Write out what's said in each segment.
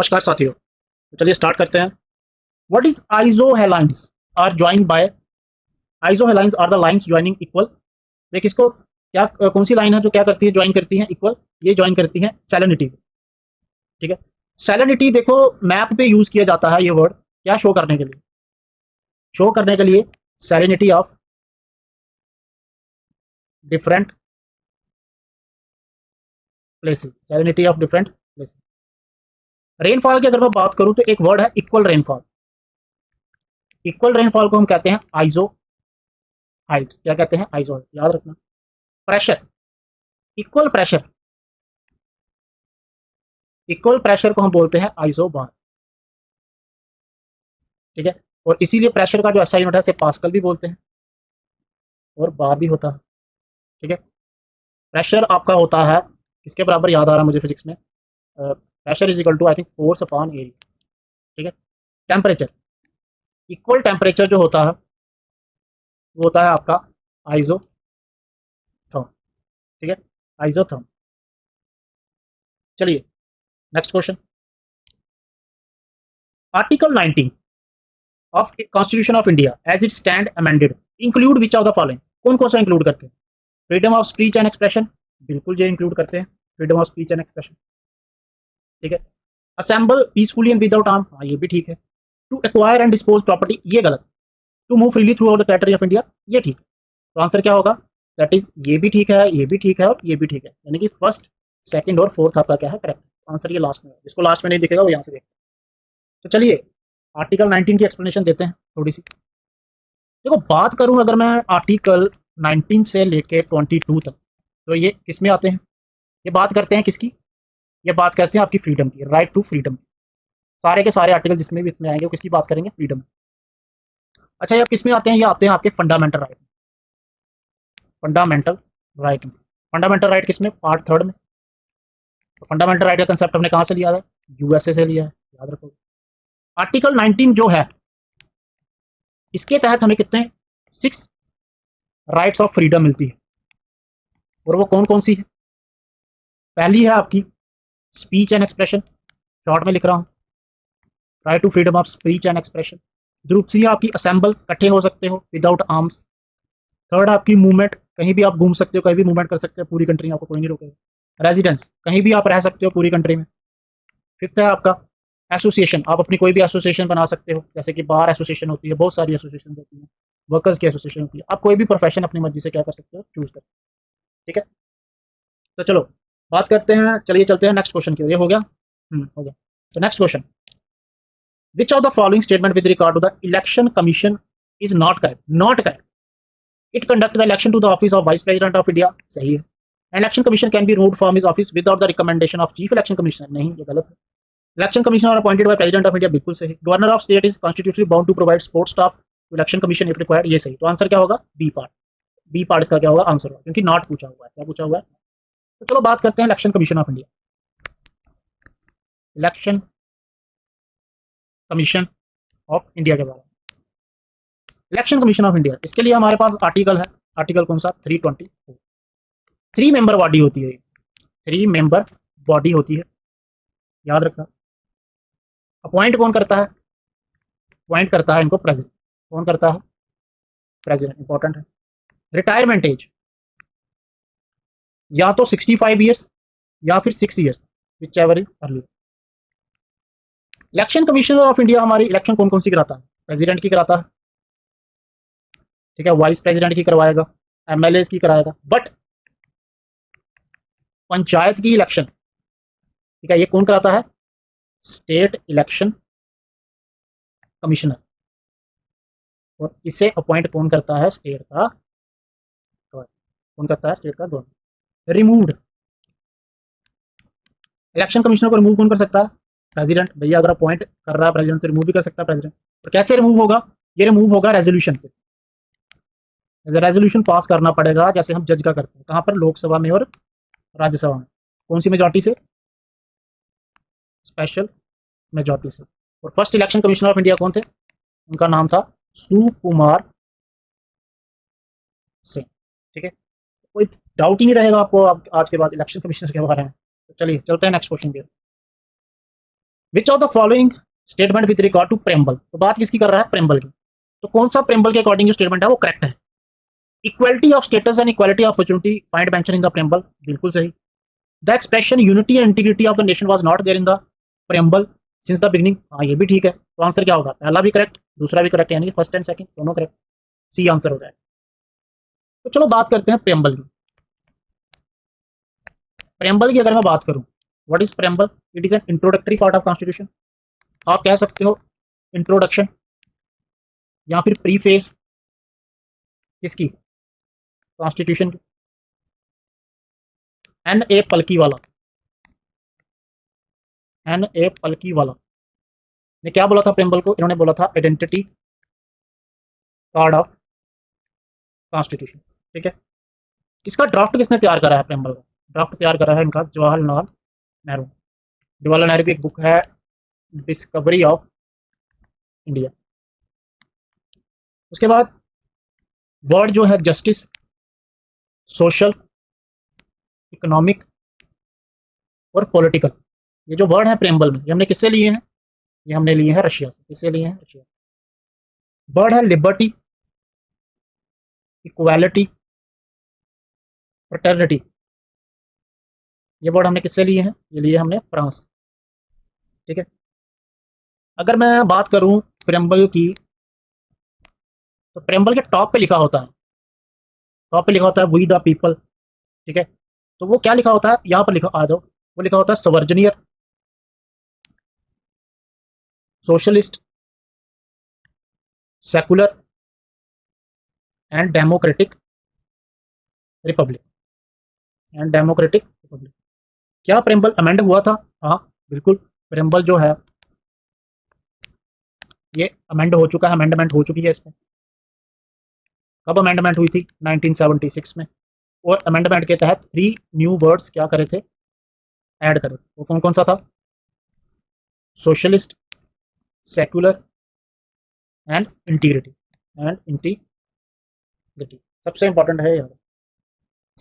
नमस्कार साथियों, तो चलिए स्टार्ट करते हैं। What is isohalines are joined by. Isohalines are the lines joining equal. ये किसको क्या कौन सी लाइन है जो क्या करती है, ज्वाइन करती है इक्वल। ये ज्वाइन करती है सैलिनिटी। ठीक है, सैलिनिटी देखो मैप पे यूज किया जाता है ये वर्ड क्या शो करने के लिए, शो करने के लिए salinity of different places, salinity of different places. Rainfall की अगर मैं बात करूं तो एक वर्ड है इक्वल रेनफॉल। इक्वल रेनफॉल को हम कहते हैं आइसो हाइट। क्या कहते हैं? आइसो हाइट, याद रखना। Pressure, equal pressure, equal pressure को हम बोलते हैं आइसोबार। ठीक है, और इसीलिए प्रेशर का जो एसआई यूनिट है इसे पास्कल भी बोलते हैं और बार भी होता है। ठीक है, प्रेशर आपका होता है किसके बराबर, याद आ रहा है मुझे फिजिक्स में, pressure is equal to I think force upon area. ठीक है, टेम्परेचर, इक्वल टेम्परेचर जो होता है वो होता है आपका आइसोथर्म। ठीक है, आइसोथर्म। चलिए next question. Article 19 of constitution of India as it stand amended include which of the following. कौन कौन सा इंक्लूड करते हैं? Freedom of speech and expression, बिल्कुल ये इंक्लूड करते हैं, freedom of speech and expression. ठीक है, assemble peacefully and without arm, हाँ ये भी ठीक है। To acquire and dispose property, ये गलत। To move freely throughout the territory of India, ये ठीक है। तो आंसर क्या होगा? दैट इज ये भी ठीक है, ये भी ठीक है और ये भी ठीक है, यानी कि फर्स्ट सेकंड और फोर्थ आपका क्या है, करेक्ट। आंसर ये लास्ट में है, जिसको लास्ट में नहीं दिखेगा वो यहाँ से देखते। तो चलिए आर्टिकल 19 की एक्सप्लेनेशन देते हैं थोड़ी सी। देखो बात करूं अगर मैं आर्टिकल 19 से लेके 22 तक, तो ये किस में आते हैं? ये बात करते हैं किसकी? ये बात करते हैं आपकी फ्रीडम की, राइट टू फ्रीडम। सारे के सारे आर्टिकल जिसमें भी इसमें आएंगे वो किसकी बात करेंगे? फ्रीडम। अच्छा ये किस में आते हैं? ये आते हैं आपके फंडामेंटल राइट। फंडामेंटल राइट में। फंडामेंटल राइट किस में? पार्ट थर्ड में। तो फंडामेंटल राइट का कंसेप्ट हमने कहाँ से लिया है? यूएसए से लिया है, याद रखो। आर्टिकल 19 जो है इसके तहत हमें कितने 6 राइट्स ऑफ फ्रीडम मिलती है, और वो कौन कौन सी है? पहली है आपकी स्पीच एंड एक्सप्रेशन, शॉर्ट में लिख रहा हूँ, right to freedom of speech and expression. दूसरी आपकी असेंबल, इकट्ठे हो सकते हो विदाउट आर्म्स। थर्ड आपकी मूवमेंट, कहीं भी आप घूम सकते हो, कहीं भी मूवमेंट कर सकते हो पूरी कंट्री में, आपको कोई नहीं रोकेगा। रेजिडेंस, कहीं भी आप रह सकते हो पूरी कंट्री में। फिफ्थ है आपका एसोसिएशन, आप अपनी कोई भी एसोसिएशन बना सकते हो, जैसे कि बार एसोसिएशन होती है, बहुत सारी एसोसिएशन होती है, वर्कर्स की एसोसिएशन होती है, आप कोई भी प्रोफेशन अपनी मर्जी से क्या कर सकते हो, चूज कर। ठीक है, तो चलो बात करते हैं, चलिए चलते हैं नेक्स्ट क्वेश्चन की। ये हो गया, हो गया। तो next question, which of the following statement with regard to the election commission is not correct? Not correct. It conduct the election to the office of vice president of India, सही है। Election commission can be removed from his office without the recommendation of chief election commissioner, नहीं ये गलत है। Election commissioner appointed by president of India, बिल्कुल सही। Governor of state is constitutionally bound to provide support staff to election commission if required, ये सही। तो answer क्या होगा? B part. बी पार्ट इसका क्या होगा आंसर होगा, क्योंकि नॉट पूछा हुआ है। क्या पूछा हुआ है? तो चलो बात करते हैं election commission of India. Election commission of India के बारे में, इलेक्शन कमीशन ऑफ इंडिया, इसके लिए हमारे पास आर्टिकल है। आर्टिकल कौन सा? 324। 3 मेंबर बॉडी होती है, 3 मेंबर बॉडी होती है, याद रखना। अपॉइंट कौन करता है? अपॉइंट करता है इनको प्रेसिडेंट। कौन करता है? प्रेसिडेंट, इंपॉर्टेंट है। रिटायरमेंट एज या तो 65 ईयर्स या फिर 6 years, which ever is early. Election commissioner of India हमारी इलेक्शन कौन कौन सी कराता है? प्रेसिडेंट की कराता है, ठीक है, वाइस प्रेसिडेंट की करवाएगा, एमएलए की कराएगा, बट पंचायत की इलेक्शन, ठीक है, ये कौन कराता है? State election commissioner. और इसे अपॉइंट कौन करता है? स्टेट का गवर्नर। कौन करता है? स्टेट का गवर्नर। रिमूव्ड, इलेक्शन कमिश्नर को रिमूव कौन कर सकता है? प्रेसिडेंट। भैया अगर अपॉइंट कर रहा है प्रेसिडेंट तो रिमूव भी कर सकता है प्रेसिडेंट। और कैसे रिमूव होगा? ये रिमूव होगा रेजोल्यूशन से। रेजोल्यूशन पास करना पड़ेगा, जैसे हम जज का करते हैं, कहाँ पर? लोकसभा में और राज्यसभा में। कौन सी मेजोरिटी से? स्पेशल मेजोरिटी से। और first election commissioner of India कौन थे? उनका नाम था सुकुमार सिंह। ठीक है, कोई डाउट ही नहीं रहेगा आपको आज के बाद इलेक्शन कमिश्नर के बारे में। तो चलिए चलते हैं नेक्स्ट क्वेश्चन पे। Which of the following statement with regard to preamble, तो बात किसकी कर रहा है, प्रेम्बल की। तो कौन सा प्रेम्बल के अकॉर्डिंग जो स्टेटमेंट है वो करेक्ट है। Equality of status and equality of opportunity find mention in the preamble, बिल्कुल सही। The expression unity and integrity of the nation was not there in the preamble since the beginning, हाँ ये भी ठीक है। तो आंसर क्या होगा, पहला भी करेक्ट दूसरा भी करेक्ट, यानी फर्स्ट एंड सेकंड दोनों करेक्ट, सी आंसर हो जाएगा। तो चलो बात करते हैं प्रेम्बल की। प्रेम्बल की अगर मैं बात करूं, what is preamble, it is an introductory part of constitution. आप कह सकते हो इंट्रोडक्शन या फिर प्रीफेस किसकी, कॉन्स्टिट्यूशन की। एन ए पलकी वाला, एन ए पलकी वाला ने क्या बोला था प्रेम्बल को, इन्होंने बोला था आइडेंटिटी कार्ड ऑफ कॉन्स्टिट्यूशन, ठीक है। इसका ड्राफ्ट किसने तैयार करा है, प्रेम्बल का ड्राफ्ट तैयार करा है इनका जवाहरलाल नेहरू। जवाहरलाल नेहरू की एक बुक है डिस्कवरी ऑफ इंडिया। उसके बाद वर्ड जो है जस्टिस, सोशल, इकोनॉमिक और पॉलिटिकल, ये जो वर्ड है प्रेम्बल में, ये हमने किससे लिए हैं, ये हमने लिए हैं रशिया से। किससे लिए हैं, रशिया। वर्ड है लिबर्टी, इक्वालिटी, फ्रेटर्निटी, ये वर्ड हमने किससे लिए हैं, ये लिए हमने फ्रांस, ठीक है। अगर मैं बात करूं प्रेम्बल की, तो प्रेम्बल के टॉप पे लिखा होता है, टॉप पे लिखा होता है वी द पीपल, ठीक है। तो वो क्या लिखा होता है, यहाँ पर लिखा आ जाओ, वो लिखा होता है sovereign, socialist, secular and democratic republic, and democratic republic. क्या प्रेम्बल अमेंड हुआ था, हाँ बिल्कुल, प्रेम्बल जो है ये अमेंड हो चुका है, अमेंडमेंट हो चुकी है इसमें। कब अमेंडमेंट हुई थी, 1976 में। और अमेंडमेंट के तहत 3 न्यू वर्ड्स क्या करे थे, ऐड करे। वो कौन कौन सा था, socialist, secular and integrity, and integrity सबसे इंपॉर्टेंट है यार।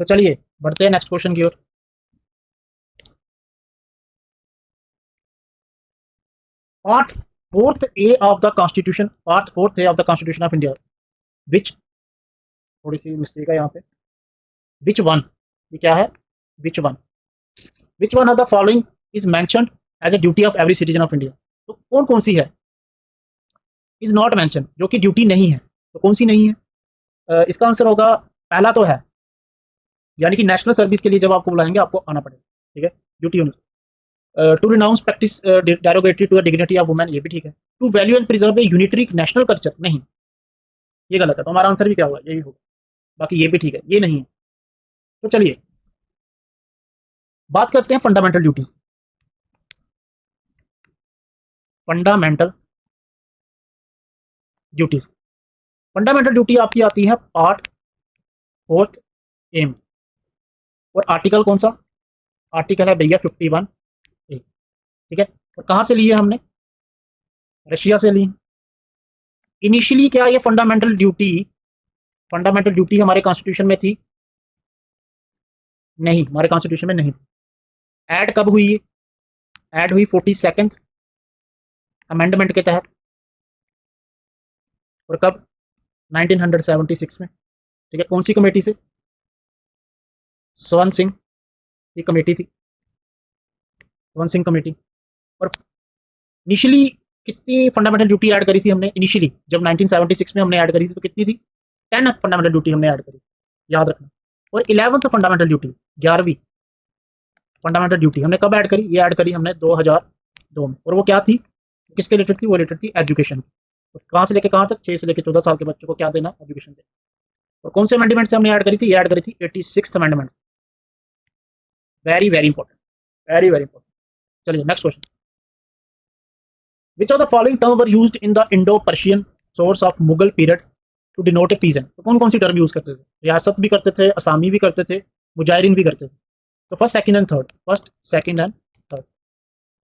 तो चलिए बढ़ते हैं नेक्स्ट क्वेश्चन की ओर। Part 4th A of the constitution, part 4th A of the constitution of India, which, थोड़ी सी मिस्टेक है यहाँ पे, विच वन, ये क्या है, which one, which one of the following is mentioned as a duty of every citizen of India. तो कौन कौन सी है, इज नॉट मेंशन, जो कि ड्यूटी नहीं है, तो कौन सी नहीं है। इसका आंसर होगा, पहला तो है, यानी कि नेशनल सर्विस के लिए जब आपको बुलाएंगे आपको आना पड़ेगा, ठीक है, ड्यूटी होनी। To renounce practice derogatory to the dignity of women, ये भी ठीक है। To value and preserve a unitary national culture, नहीं, ये गलत है। तो हमारा आंसर भी क्या होगा, यही होगा। बाकी ये भी ठीक है, ये नहीं है। तो चलिए बात करते हैं fundamental duties. Fundamental duties, fundamental duty आपकी आती है पार्ट 4th एम, और आर्टिकल कौन सा, आर्टिकल है भैया 51 ए, ठीक है। और कहाँ से लिए हमने, रशिया से ली। इनिशियली क्या ये फंडामेंटल ड्यूटी, फंडामेंटल ड्यूटी हमारे कॉन्स्टिट्यूशन में थी, नहीं हमारे कॉन्स्टिट्यूशन में नहीं थी। ऐड कब हुई, ऐड हुई 42nd अमेंडमेंट के तहत, और कब, 1976 में, ठीक है। कौन सी कमेटी से, स्वर्ण सिंह की कमेटी थी, स्वर्ण सिंह कमेटी। और इनिशियली कितनी फंडामेंटल ड्यूटी ऐड करी थी हमने, इनिशियली जब 1976 में हमने ऐड करी थी तो कितनी थी, 10 फंडामेंटल ड्यूटी हमने ऐड करी, याद रखना। और 11th फंडामेंटल ड्यूटी, 11वीं फंडामेंटल ड्यूटी हमने कब ऐड करी, ये ऐड करी हमने 2002 में। और वो क्या थी, किसके रिलेटेड थी, वो रिलेटेड थी एजुकेशन। तो कहाँ से लेके कहाँ तक, 6 से लेकर 14 साल के बच्चों को क्या देना, एजुकेशन देना। और कौन से अमेंडमेंट से हमने ऐड करी थी, ये ऐड करी थी 86th amendment, very very important, very very important. चलिए next question, which of the following term were used in the Indo Persian source of Mughal period to denote a peasant. तो कौन कौन सी टर्म यूज करते थे, रियासत भी करते थे, असामी भी करते थे, मुजाहिरीन भी करते थे। तो first second and third, first second and third.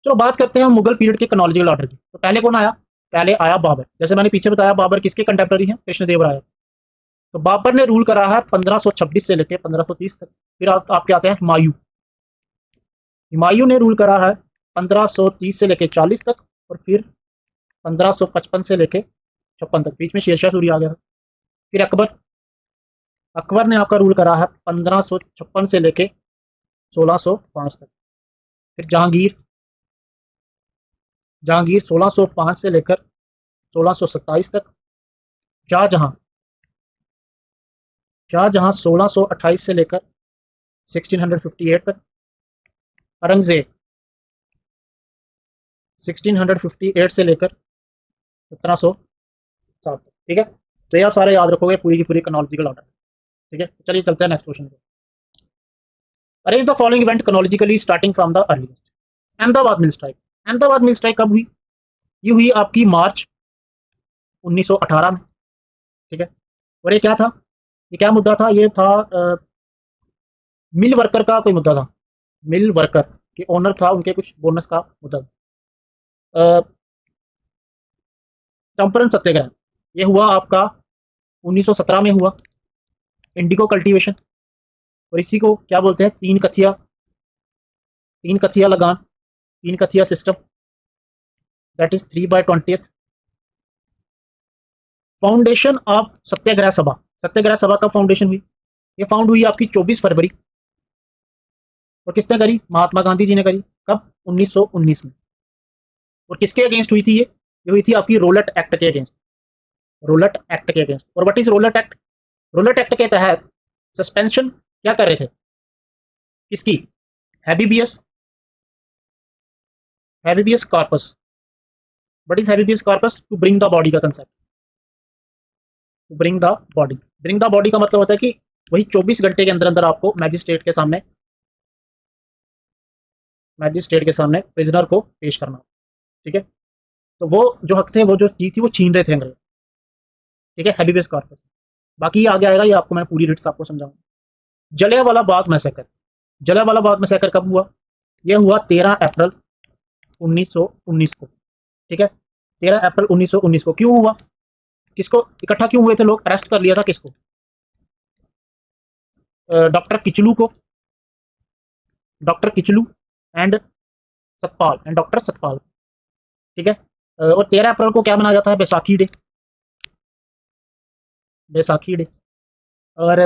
चलो बात करते हैं मुगल पीरियड के क्रोनोलॉजिकल ऑर्डर की। तो पहले कौन आया, पहले आया बाबर। जैसे मैंने पीछे बताया बाबर किसके कंटेम्पररी हैं, कृष्णदेव राय। तो बाबर ने रूल करा है 1526 से लेकर 1530 तक। फिर आपके आते हैं हुमायूं, हुमायूं ने रूल करा है 1530 से लेके 40 तक, और फिर 1555 से लेके 56 तक, बीच में शेरशाह सूरी आ गया था। फिर अकबर, अकबर ने आपका रूल करा है 1556 से लेके 1605 तक। फिर जहांगीर, जहांगीर 1605 से लेकर 1627 तक। शाहजहां, शाहजहां 1628 से लेकर 1658 तक। औरंगजेब 1658 से लेकर 1707 तक। ठीक है, तो ये आप सारे याद रखोगे, पूरी की पूरी क्रोनोलॉजिकल ऑर्डर। ठीक है, चलिए चलते हैं नेक्स्ट क्वेश्चन पे। Arrange the following event chronologically starting from the earliest. Ahmedabad mill strike, Ahmedabad mill strike कब हुई? ये हुई आपकी मार्च 1918 में। ठीक है, और ये क्या था, ये क्या मुद्दा था? ये था मिल वर्कर का कोई मुद्दा था, मिल वर्कर के ओनर था, उनके कुछ बोनस का मुद्दा था। चंपारण सत्याग्रह, ये हुआ आपका 1917 में हुआ, इंडिगो कल्टीवेशन, और इसी को क्या बोलते हैं? तीन कथिया लगान, तीन कथिया system, that is 3/20। Foundation of Satyagraha Sabha, Satyagraha सभा कब फाउंडेशन हुई? ये फाउंड हुई आपकी 24 फरवरी, और किसने करी? महात्मा गांधी जी ने करी। कब? 1919 में। और किसके अगेंस्ट हुई थी ये हुई थी आपकी रोलट एक्ट के अगेंस्ट, रोलट एक्ट के अगेंस्ट। और what is Rowlatt act? Rowlatt act के तहत सस्पेंशन क्या कर रहे थे? किसकी? Habeas, habeas corpus. What is habeas corpus? To bring the body का concept, to bring the body. Bring the body का मतलब होता है कि वही 24 घंटे के अंदर अंदर आपको मैजिस्ट्रेट के सामने, मैजिस्ट्रेट के सामने प्रिजनर को पेश करना। ठीक है, तो वो जो हक थे, वो जो चीज थी, वो छीन रहे थे अंग्रेज। ठीक है, हैबिबियस कॉर्पस। बाकी आगे आएगा, ये आपको मैं पूरी रिट्स आपको समझाऊंगा। जलियांवाला बाग मैसेकर, जलियांवाला बाग मैसेकर कब हुआ? यह हुआ 13 अप्रैल 1919 को। ठीक है, 13 अप्रैल 1919 को। क्यों हुआ? किसको इकट्ठा क्यों हुए थे लोग? अरेस्ट कर लिया था किसको? डॉक्टर किचलू को, doctor Kitchlew and Satpal, and doctor Satpal. ठीक है, और 13 अप्रैल को क्या मनाया जाता है? Baisakhi day, Baisakhi day. और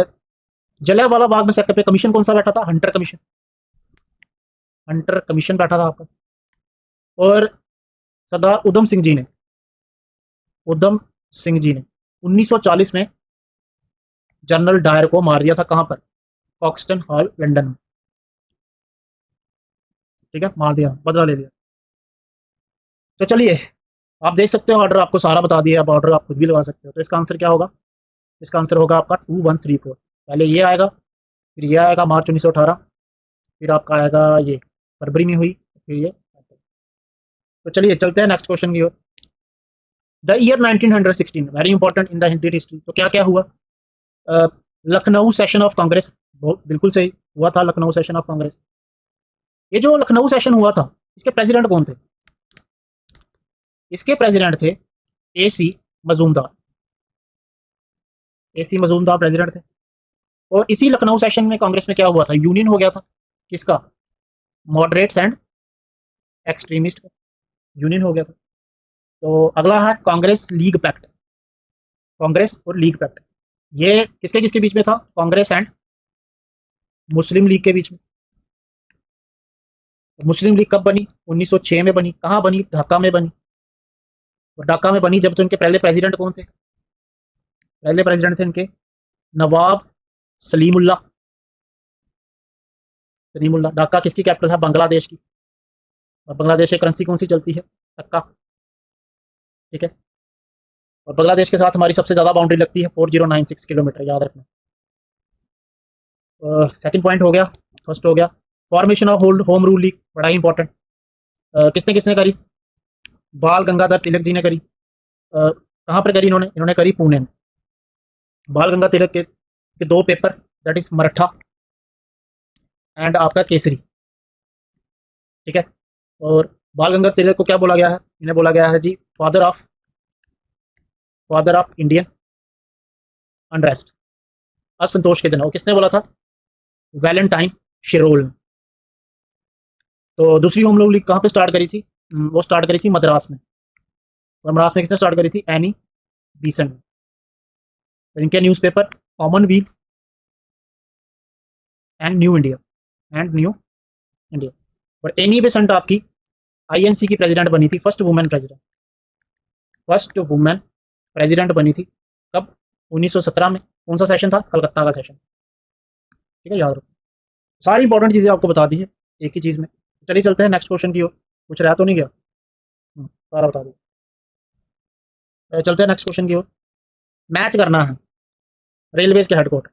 जलियांवाला बाग मैसेकर पे कमीशन कौन सा बैठा था? हंटर कमीशन, हंटर कमीशन बैठा था आपका। और सरदार उधम सिंह जी ने, उधम सिंह जी ने 1940 में जनरल डायर को मार दिया था। कहां पर? फॉक्सटन हॉल लंदन में। ठीक है, मार दिया, बदला ले लिया। तो चलिए, आप देख सकते हो ऑर्डर आपको सारा बता दिया, आप ऑर्डर आप खुद भी लगा सकते हो। तो इसका आंसर क्या होगा? इसका आंसर होगा आपका 2134। पहले ये आएगा, फिर ये आएगा मार्च 1918, फिर आपका आएगा ये फरवरी में हुई, फिर ये। तो चलिए चलते हैं नेक्स्ट क्वेश्चन की ओर। The year 1916, very important in the Indian history. तो क्या क्या हुआ? लखनऊ सेशन ऑफ कांग्रेस, बिल्कुल सही हुआ था, लखनऊ सेशन ऑफ कांग्रेस। ये जो लखनऊ सेशन हुआ था, इसके प्रेसिडेंट कौन थे? इसके प्रेसिडेंट थे AC Majumdar, AC Majumdar president थे। और इसी लखनऊ सेशन में कांग्रेस में क्या हुआ था? यूनियन हो गया था, किसका? मॉडरेट्स एंड एक्सट्रीमिस्ट का यूनियन हो गया था। तो अगला है कांग्रेस लीग पैक्ट, कांग्रेस और लीग पैक्ट। ये किसके किसके बीच में था? कांग्रेस एंड मुस्लिम लीग के बीच में। मुस्लिम लीग कब बनी? 1906 में बनी। कहाँ बनी? ढाका में बनी। और ढाका में बनी जब, तो इनके पहले प्रेसिडेंट कौन थे? पहले प्रेसिडेंट थे इनके नवाब सलीमुल्ला, सलीमुल्ला। ढाका किसकी कैपिटल है? बांग्लादेश की। और बांग्लादेश की करेंसी कौन सी चलती है? टक्का। ठीक है, और बांग्लादेश के साथ हमारी सबसे ज़्यादा बाउंड्री लगती है, 4096 किलोमीटर, याद रखना। सेकंड पॉइंट हो गया, फर्स्ट हो गया। Formation of hold home rule league, बड़ा ही इंपॉर्टेंट। किसने किसने करी? बाल गंगाधर तिलक जी ने करी। कहाँ पर करी इन्होंने? इन्होंने करी पुणे में। बाल गंगाधर तिलक के दो paper, that is Maratha and आपका केसरी। ठीक है, और बाल गंगाधर तिलक को क्या बोला गया है? इन्हें बोला गया है जी फादर ऑफ इंडियन अनरेस्ट, असंतोष के जनक। किसने बोला था? वैलेंटाइन शिरोल। तो दूसरी होम रूल लीग कहाँ पे स्टार्ट करी थी? वो स्टार्ट करी थी मद्रास में। और मद्रास में किसने स्टार्ट करी थी? एनी बीसेंट ने। तो इनके newspaper Commonwealth and new India. और एनी बेसेंट आपकी आईएनसी की प्रेसिडेंट बनी थी, फर्स्ट वुमेन प्रेसिडेंट बनी थी। कब? 1917 में। कौन सा सेशन था? कलकत्ता का सेशन। ठीक है, याद रखो। सारी इंपॉर्टेंट चीज़ें आपको बता दी है एक ही चीज़ में। चलिए चलते हैं नेक्स्ट क्वेश्चन की ओर। कुछ रह तो नहीं गया? सारा बता दिया। चलते हैं नेक्स्ट क्वेश्चन की ओर। मैच करना है रेलवेज के हेडक्वार्टर।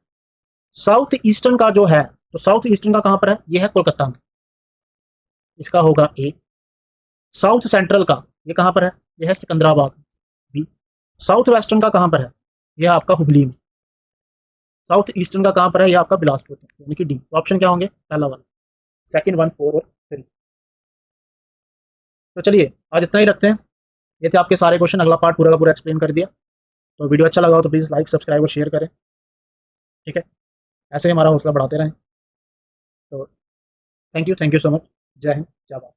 साउथ ईस्टर्न का जो है, तो साउथ ईस्टर्न का कहाँ पर है? ये है कोलकाता में। इसका होगा ए। साउथ सेंट्रल का ये कहाँ पर है? ये है सिकंदराबाद में। बी। साउथ वेस्टर्न का कहाँ पर है? यह आपका हुबली में। साउथ ईस्टर्न का कहाँ पर है? यह आपका बिलासपुर में, यानी कि डी। तो ऑप्शन क्या होंगे? पहला वाला, सेकंड, 1, 4 और 3। तो चलिए आज इतना ही रखते हैं। ये थे आपके सारे क्वेश्चन, अगला पार्ट पूरा का पूरा एक्सप्लेन कर दिया। तो वीडियो अच्छा लगा हो तो प्लीज़ लाइक, सब्सक्राइब और शेयर करें। ठीक है, ऐसे ही हमारा हौसला बढ़ाते रहें। तो थैंक यू सो मच। जय हिंद, जय भारत।